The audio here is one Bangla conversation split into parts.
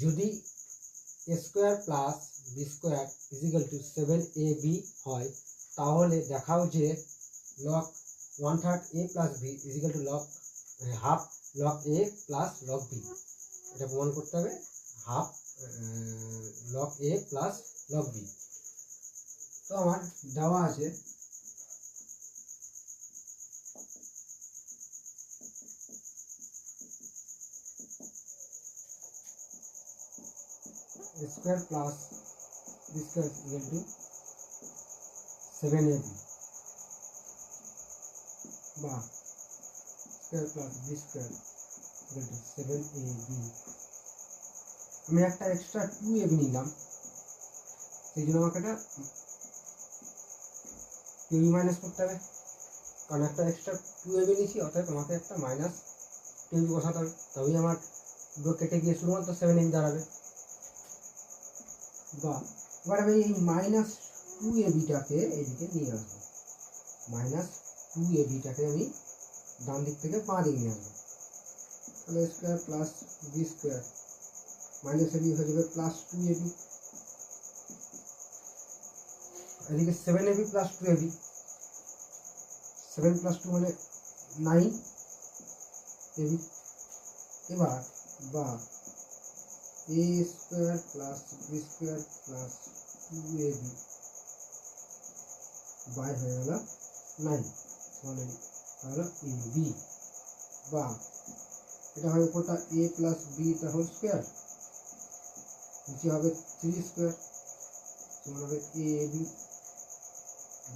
যদি a square plus b square is equal to 7ab হয় তাহলে দেখাও যে log 1/3 a plus b is equal to log half log a plus log b. এটা প্রমাণ করতে হবে half log a plus log b. তো আমার দেওয়া আছে square plus b square equal to 7ab বা square plus b square equal to 7ab। আমি একটা এক্সট্রা 2ab নিলাম, সেই জন্য আমাকে এটা কেবি মাইনাস করতে হবে, কারণ একটা এক্সট্রা 2ab নিয়েছি, অর্থাৎ আমাকে একটা মাইনাস কেবি বসাতে হবে, তবেই আমার দুটো কেটে গিয়ে শুধুমাত্র 7ab দাঁড়াবে। বা এবার আমি এই মাইনাস 2abটাকে এইদিকে নিয়ে আসবো, মাইনাস 2abটাকে আমি ডান দিক থেকে বাঁ দিকে নিয়ে আসবো, তাহলে square plus b square minus ab হয়ে যাবে প্লাস 2ab, এদিকে 7ab প্লাস 2ab, 7 প্লাস 2 মানে 9ab। এবার বা a square plus b square plus 2ab by হয়ে গেল 9 তাহলে ab, বা এটা হবে উপরটা a প্লাস বি তা হোল স্কোয়ার, নিচে হবে 3 স্কোয়ার সমান হবে ab,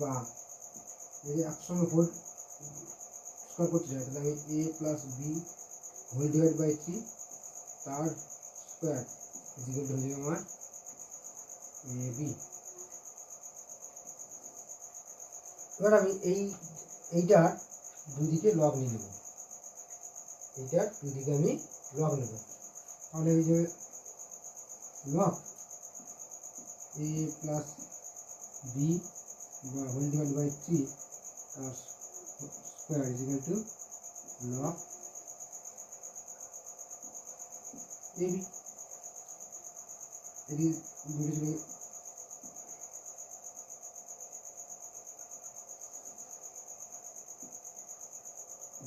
বা এই যে একসঙ্গে হোল স্কোয়ার করতে চাই তাহলে আমি a plus b whole divide by 3 তার স্কোয়ার ইকুয়াল টু হয়ে যাবে আমার ab। এবার আমি এইটার দুদিকে লগ নিয়ে নেব, এইটার দুদিকে আমি লগ নেব, তাহলে এই যে লগ a প্লাস বি বা হোল ডিভাইড বাই 3 তার square equal to log ab। এটি দুটো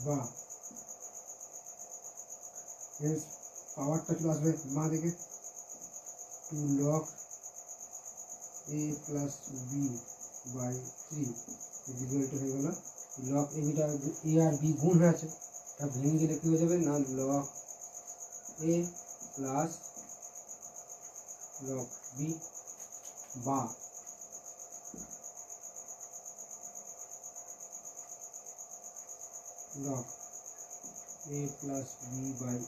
বা এর পাওয়ারটা চলে আসবে বাঁ দিকে, 2 log a plus b by 3 equal to হয়ে গেল লগ এবিটা a আর b গুণ হয়ে আছে, এটা ভেঙে গেলে কি হয়ে যাবে না log a plus log b বা log a plus b by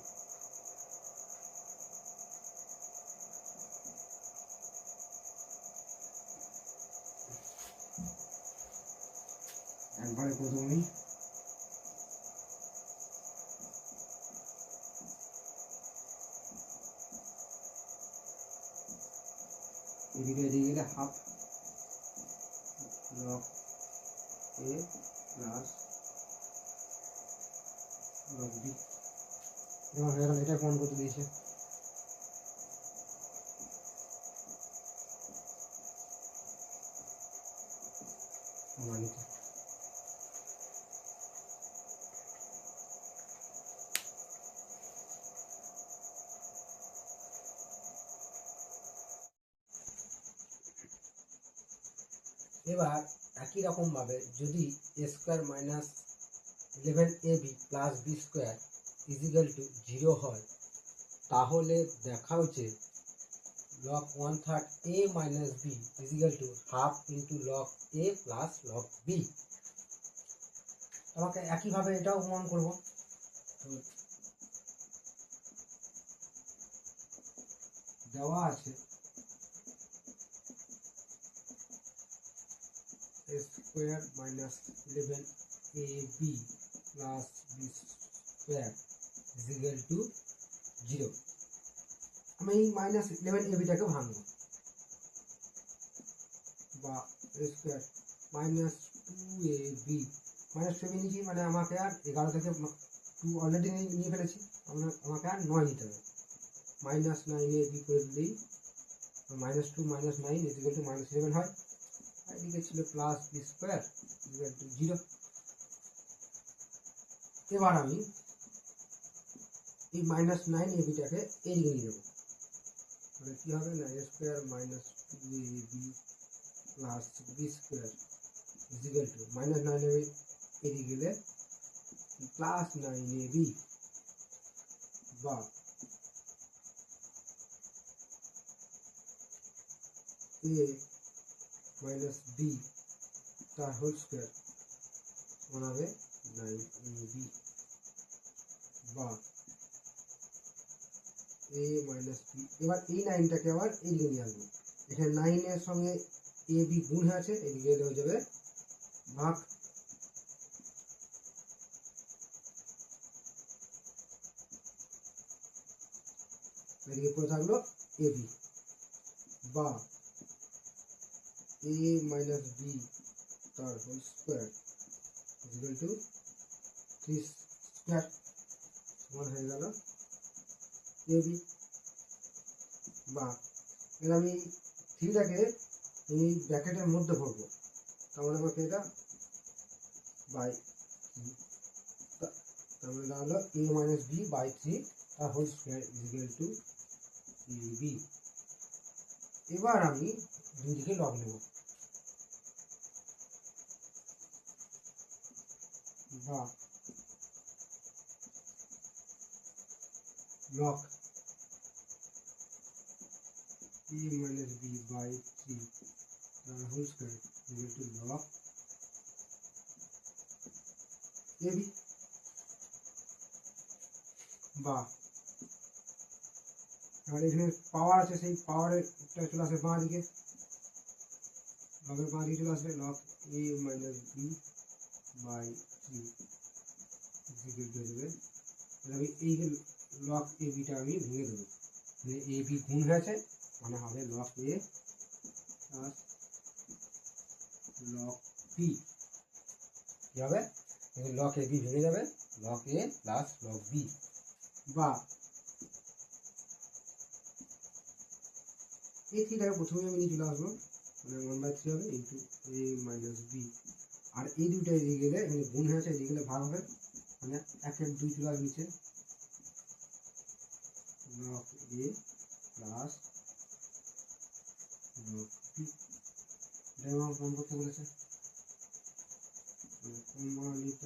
একবারে প্রথমেই এদিকে গেলে half log a plus log b, যেমন হয়ে গেল এটা প্রমাণ করতে দিয়েছে। এবার একই রকম ভাবে যদি a square minus 11ab plus b square is equal to 0 হয় তাহলে দেখাও যে log 1/3 a minus b is equal to half into log a প্লাস log b। আমাকে একইভাবে এটাও প্রমাণ করব, দেওয়া আছে a square minus 11ab plus b square is equal to 0। আমি এই মাইনাস 11abটাকে ভাঙবো, বা a square minus 2ab minus 2ab নিয়েছি মানে আমাকে আর 11 থেকে 2 অলরেডি নিয়ে ফেলেছি, আমাকে আর 9 নিতে হবে, মাইনাস 9ab করে দিলেই -2 - 9 = -11 হয়। আর এদিকে ছিল plus b square equal to 0। এবার আমি এই -9ab-টাকে এদিকে নিয়ে যাবো, মানে কি হবে 9 square -2ab plus b square equal to -9ab এদিকে গেলে প্লাস 9ab বা a মাইনাস বি তার হোল স্কোয়ার সমান হবে 9ab বা a মাইনাস বি। এবার এই 9টাকে আবার এদিকে নিয়ে আসবো, এখানে 9 এর সঙ্গে a b গুণ হয়ে আছে, এদিকে এলে হয়ে যাবে ভাগ। এদিকে পড়ে থাকলো a b বা a মাইনাস বি তার whole square equal to 3 square সমান হয়ে গেল ab বা এর আমি 3টাকে এই ব্র্যাকেটের মধ্যে ভরবো, তার মানে আমাকে এটা বাই তার মানে দাঁড়ালো a মাইনাস বি বাই 3 তার whole square equal to ab। এবার আমি দুই দিকে লগ নেব বা log a minus b by 3 তার whole square equal to log ab বা আর এখানে পাওয়ার আছে, সেই পাওয়ারের চলে আসবে বাঁ দিকে, লগের বাঁ দিকে চলে আসবে log a minus b by 3 equal to দেবে। আমি এই যে লগ এ বিটা আমি ভেঙে দেবো, মানে এ বি গুণ হয়েছে মানে হবে লগ এ প্লাস লগ বি। কি হবে লগ এ বি ভেঙে যাবে লগ এ প্লাস লগ বি বা এই থ্রিটাকে প্রথমে আমি নিয়ে চলে আসবো, মানে 1/3 হবে ইন্টু এ মাইনাস বি। আর এই দুইটা এদিকে গেলে এখানে গুণ হয়ে আছে, এদিকে গেলে ভাগ হবে, মানে 1/2 চলে আসবে নিচে লগ এ প্লাস লগ বি। এটা আমার প্রমাণ করতে বলেছে, প্রমাণিত